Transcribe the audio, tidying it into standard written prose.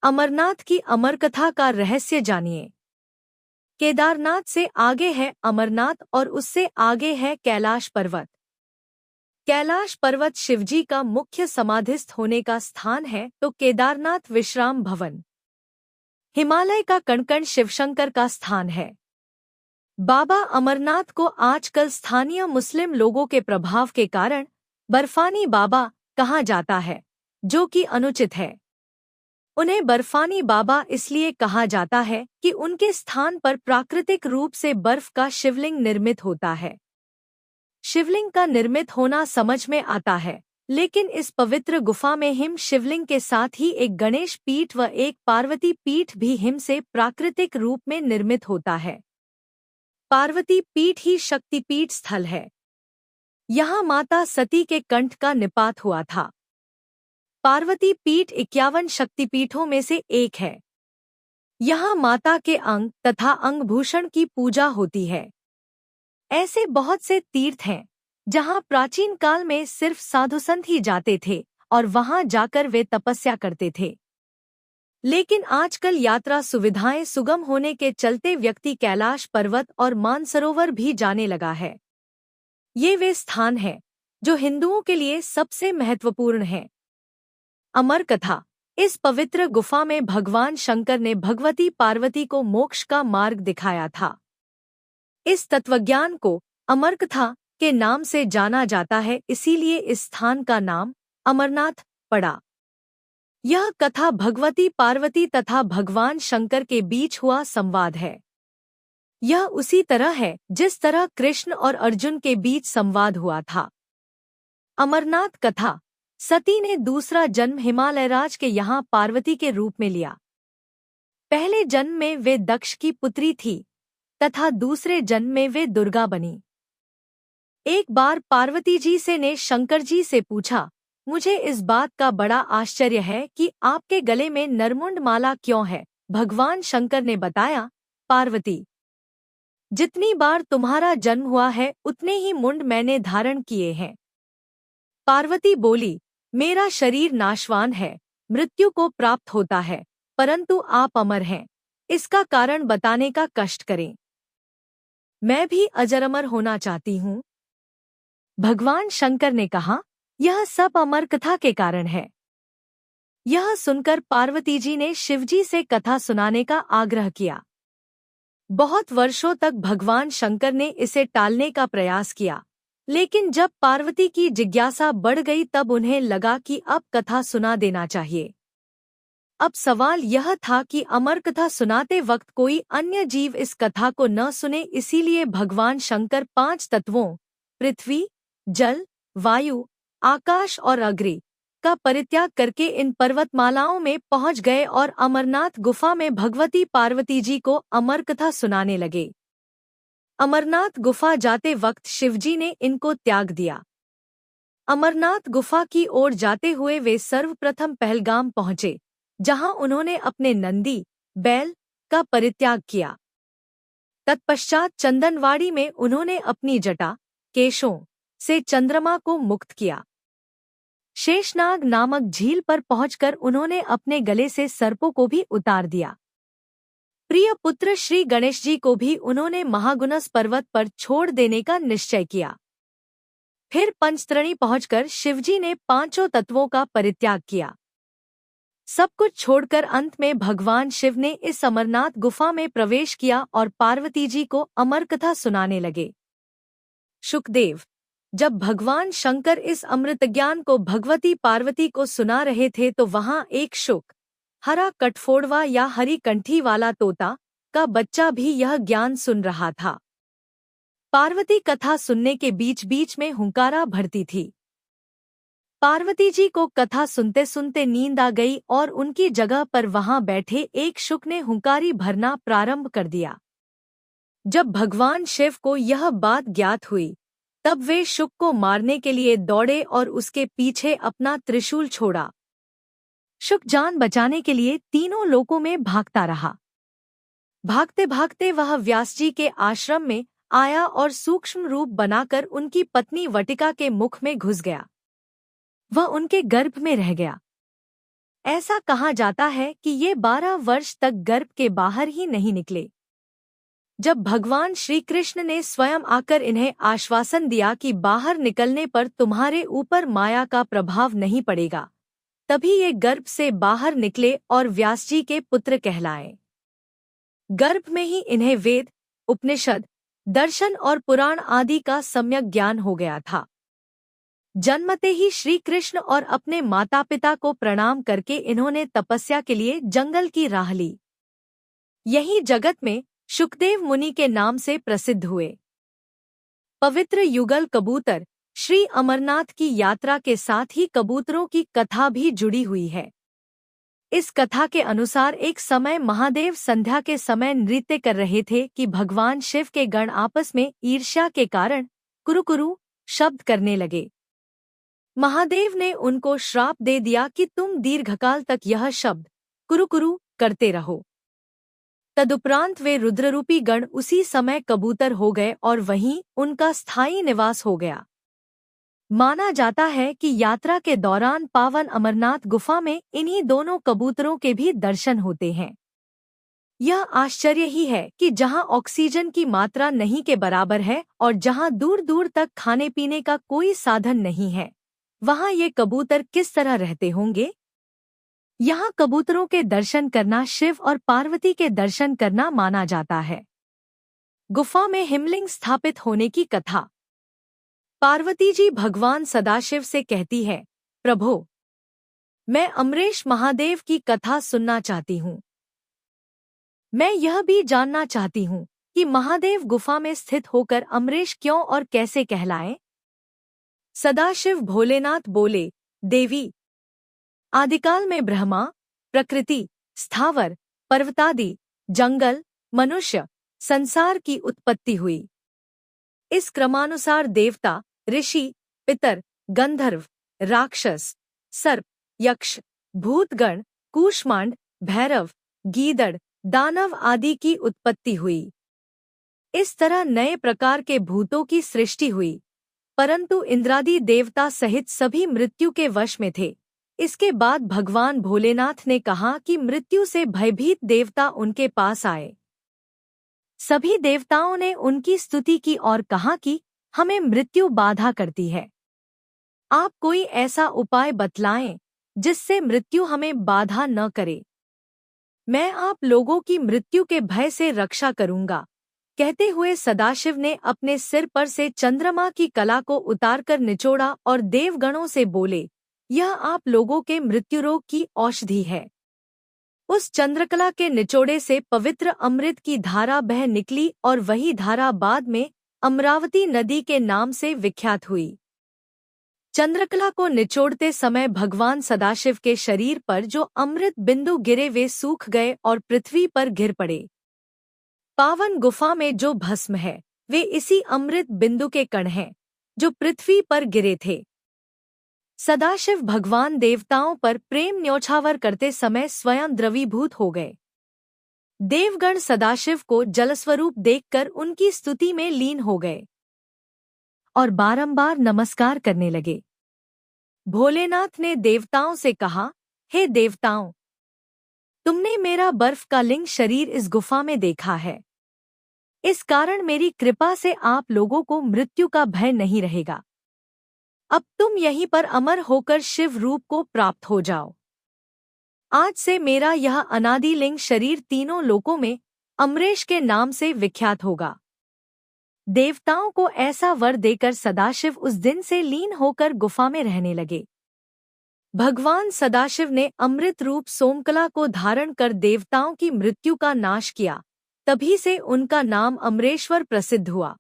अमरनाथ की अमर कथा का रहस्य जानिए। केदारनाथ से आगे है अमरनाथ और उससे आगे है कैलाश पर्वत। कैलाश पर्वत शिवजी का मुख्य समाधिस्थ होने का स्थान है तो केदारनाथ विश्राम भवन। हिमालय का कण-कण शिवशंकर का स्थान है। बाबा अमरनाथ को आजकल स्थानीय मुस्लिम लोगों के प्रभाव के कारण बर्फानी बाबा कहा जाता है, जो कि अनुचित है। उन्हें बर्फानी बाबा इसलिए कहा जाता है कि उनके स्थान पर प्राकृतिक रूप से बर्फ का शिवलिंग निर्मित होता है। शिवलिंग का निर्मित होना समझ में आता है, लेकिन इस पवित्र गुफा में हिम शिवलिंग के साथ ही एक गणेश पीठ व एक पार्वती पीठ भी हिम से प्राकृतिक रूप में निर्मित होता है। पार्वती पीठ ही शक्तिपीठ स्थल है। यहाँ माता सती के कंठ का निपात हुआ था। पार्वती पीठ 51 शक्तिपीठों में से एक है। यहाँ माता के अंग तथा अंगभूषण की पूजा होती है। ऐसे बहुत से तीर्थ हैं जहाँ प्राचीन काल में सिर्फ साधु संत ही जाते थे और वहाँ जाकर वे तपस्या करते थे। लेकिन आजकल यात्रा सुविधाएं सुगम होने के चलते व्यक्ति कैलाश पर्वत और मानसरोवर भी जाने लगा है। ये वे स्थान हैं जो हिंदुओं के लिए सबसे महत्वपूर्ण हैं। अमर कथा। इस पवित्र गुफा में भगवान शंकर ने भगवती पार्वती को मोक्ष का मार्ग दिखाया था। इस तत्वज्ञान को अमर कथा के नाम से जाना जाता है, इसीलिए इस स्थान का नाम अमरनाथ पड़ा। यह कथा भगवती पार्वती तथा भगवान शंकर के बीच हुआ संवाद है। यह उसी तरह है जिस तरह कृष्ण और अर्जुन के बीच संवाद हुआ था। अमरनाथ कथा। सती ने दूसरा जन्म हिमालयराज के यहाँ पार्वती के रूप में लिया। पहले जन्म में वे दक्ष की पुत्री थी तथा दूसरे जन्म में वे दुर्गा बनी। एक बार पार्वती जी से ने शंकर जी से पूछा, मुझे इस बात का बड़ा आश्चर्य है कि आपके गले में नरमुंड माला क्यों है। भगवान शंकर ने बताया, पार्वती, जितनी बार तुम्हारा जन्म हुआ है उतने ही मुंड मैंने धारण किए हैं। पार्वती बोली, मेरा शरीर नाशवान है, मृत्यु को प्राप्त होता है, परंतु आप अमर हैं, इसका कारण बताने का कष्ट करें। मैं भी अजर अमर होना चाहती हूँ। भगवान शंकर ने कहा, यह सब अमर कथा के कारण है। यह सुनकर पार्वती जी ने शिवजी से कथा सुनाने का आग्रह किया। बहुत वर्षों तक भगवान शंकर ने इसे टालने का प्रयास किया, लेकिन जब पार्वती की जिज्ञासा बढ़ गई तब उन्हें लगा कि अब कथा सुना देना चाहिए। अब सवाल यह था कि अमर कथा सुनाते वक्त कोई अन्य जीव इस कथा को न सुने, इसीलिए भगवान शंकर 5 तत्वों पृथ्वी, जल, वायु, आकाश और अग्नि का परित्याग करके इन पर्वतमालाओं में पहुंच गए और अमरनाथ गुफा में भगवती पार्वती जी को अमर कथा सुनाने लगे। अमरनाथ गुफा जाते वक्त शिवजी ने इनको त्याग दिया। अमरनाथ गुफा की ओर जाते हुए वे सर्वप्रथम पहलगाम पहुंचे, जहां उन्होंने अपने नंदी, बैल का परित्याग किया। तत्पश्चात चंदनवाड़ी में उन्होंने अपनी जटा, केशों से चंद्रमा को मुक्त किया। शेषनाग नामक झील पर पहुंचकर उन्होंने अपने गले से सर्पों को भी उतार दिया। प्रिय पुत्र श्री गणेश जी को भी उन्होंने महागुनस पर्वत पर छोड़ देने का निश्चय किया। फिर पंचतरणी पहुंचकर शिवजी ने 5 तत्वों का परित्याग किया। सब कुछ छोड़कर अंत में भगवान शिव ने इस अमरनाथ गुफा में प्रवेश किया और पार्वती जी को अमर कथा सुनाने लगे। शुकदेव। जब भगवान शंकर इस अमृत ज्ञान को भगवती पार्वती को सुना रहे थे तो वहां एक शुक, हरा कटफोड़वा या हरी कंठी वाला तोता का बच्चा भी यह ज्ञान सुन रहा था। पार्वती कथा सुनने के बीच बीच में हुंकारा भरती थी। पार्वती जी को कथा सुनते सुनते नींद आ गई और उनकी जगह पर वहां बैठे एक शुक ने हुंकारी भरना प्रारंभ कर दिया। जब भगवान शिव को यह बात ज्ञात हुई तब वे शुक को मारने के लिए दौड़े और उसके पीछे अपना त्रिशूल छोड़ा। शुक जान बचाने के लिए तीनों लोकों में भागता रहा। भागते भागते वह व्यास जी के आश्रम में आया और सूक्ष्म रूप बनाकर उनकी पत्नी वटिका के मुख में घुस गया। वह उनके गर्भ में रह गया। ऐसा कहा जाता है कि ये 12 वर्ष तक गर्भ के बाहर ही नहीं निकले। जब भगवान श्री कृष्ण ने स्वयं आकर इन्हें आश्वासन दिया कि बाहर निकलने पर तुम्हारे ऊपर माया का प्रभाव नहीं पड़ेगा, तभी ये गर्भ से बाहर निकले और व्यास जी के पुत्र कहलाए। गर्भ में ही इन्हें वेद, उपनिषद, दर्शन और पुराण आदि का सम्यक ज्ञान हो गया था। जन्मते ही श्री कृष्ण और अपने माता पिता को प्रणाम करके इन्होंने तपस्या के लिए जंगल की राह ली। यही जगत में शुकदेव मुनि के नाम से प्रसिद्ध हुए। पवित्र युगल कबूतर श्री अमरनाथ की यात्रा के साथ ही कबूतरों की कथा भी जुड़ी हुई है। इस कथा के अनुसार एक समय महादेव संध्या के समय नृत्य कर रहे थे कि भगवान शिव के गण आपस में ईर्ष्या के कारण कुरु शब्द करने लगे। महादेव ने उनको श्राप दे दिया कि तुम दीर्घकाल तक यह शब्द कुरु करते रहो। तदुपरांत वे रुद्ररूपी गण उसी समय कबूतर हो गए और वहीं उनका स्थायी निवास हो गया। माना जाता है कि यात्रा के दौरान पावन अमरनाथ गुफा में इन्हीं दोनों कबूतरों के भी दर्शन होते हैं। यह आश्चर्य ही है कि जहां ऑक्सीजन की मात्रा नहीं के बराबर है और जहां दूर दूर तक खाने पीने का कोई साधन नहीं है, वहां ये कबूतर किस तरह रहते होंगे। यहाँ कबूतरों के दर्शन करना शिव और पार्वती के दर्शन करना माना जाता है। गुफा में हिमलिंग स्थापित होने की कथा। पार्वती जी भगवान सदाशिव से कहती है, प्रभो, मैं अमरेश महादेव की कथा सुनना चाहती हूँ। मैं यह भी जानना चाहती हूँ कि महादेव गुफा में स्थित होकर अमरेश क्यों और कैसे कहलाए। सदाशिव भोलेनाथ बोले, देवी, आदिकाल में ब्रह्मा, प्रकृति, स्थावर, पर्वतादि, जंगल, मनुष्य, संसार की उत्पत्ति हुई। इस क्रमानुसार देवता, ऋषि, पितर, गंधर्व, राक्षस, सर्प, यक्ष, भूतगण, कूष्मांड, भैरव, गीदड़, दानव आदि की उत्पत्ति हुई। इस तरह नए प्रकार के भूतों की सृष्टि हुई, परंतु इंद्रादि देवता सहित सभी मृत्यु के वश में थे। इसके बाद भगवान भोलेनाथ ने कहा कि मृत्यु से भयभीत देवता उनके पास आए। सभी देवताओं ने उनकी स्तुति की और कहा कि हमें मृत्यु बाधा करती है। आप कोई ऐसा उपाय बतलाएं जिससे मृत्यु हमें बाधा न करे। मैं आप लोगों की मृत्यु के भय से रक्षा करूंगा। कहते हुए सदाशिव ने अपने सिर पर से चंद्रमा की कला को उतारकर निचोड़ा और देवगणों से बोले, यह आप लोगों के मृत्युरोग की औषधि है। उस चंद्रकला के निचोड़े से पवित्र अमृत की धारा बह निकली और वही धारा बाद में अमरावती नदी के नाम से विख्यात हुई। चंद्रकला को निचोड़ते समय भगवान सदाशिव के शरीर पर जो अमृत बिंदु गिरे वे सूख गए और पृथ्वी पर गिर पड़े। पावन गुफा में जो भस्म है वे इसी अमृत बिंदु के कण हैं जो पृथ्वी पर गिरे थे। सदाशिव भगवान देवताओं पर प्रेम न्योछावर करते समय स्वयं द्रवीभूत हो गए। देवगण सदाशिव को जलस्वरूप देखकर उनकी स्तुति में लीन हो गए और बारंबार नमस्कार करने लगे। भोलेनाथ ने देवताओं से कहा, हे देवताओं, तुमने मेरा बर्फ का लिंग शरीर इस गुफा में देखा है। इस कारण मेरी कृपा से आप लोगों को मृत्यु का भय नहीं रहेगा। अब तुम यहीं पर अमर होकर शिव रूप को प्राप्त हो जाओ। आज से मेरा यह अनादि लिंग शरीर तीनों लोकों में अमरेश के नाम से विख्यात होगा। देवताओं को ऐसा वर देकर सदाशिव उस दिन से लीन होकर गुफा में रहने लगे। भगवान सदाशिव ने अमृत रूप सोमकला को धारण कर देवताओं की मृत्यु का नाश किया। तभी से उनका नाम अमरेश्वर प्रसिद्ध हुआ।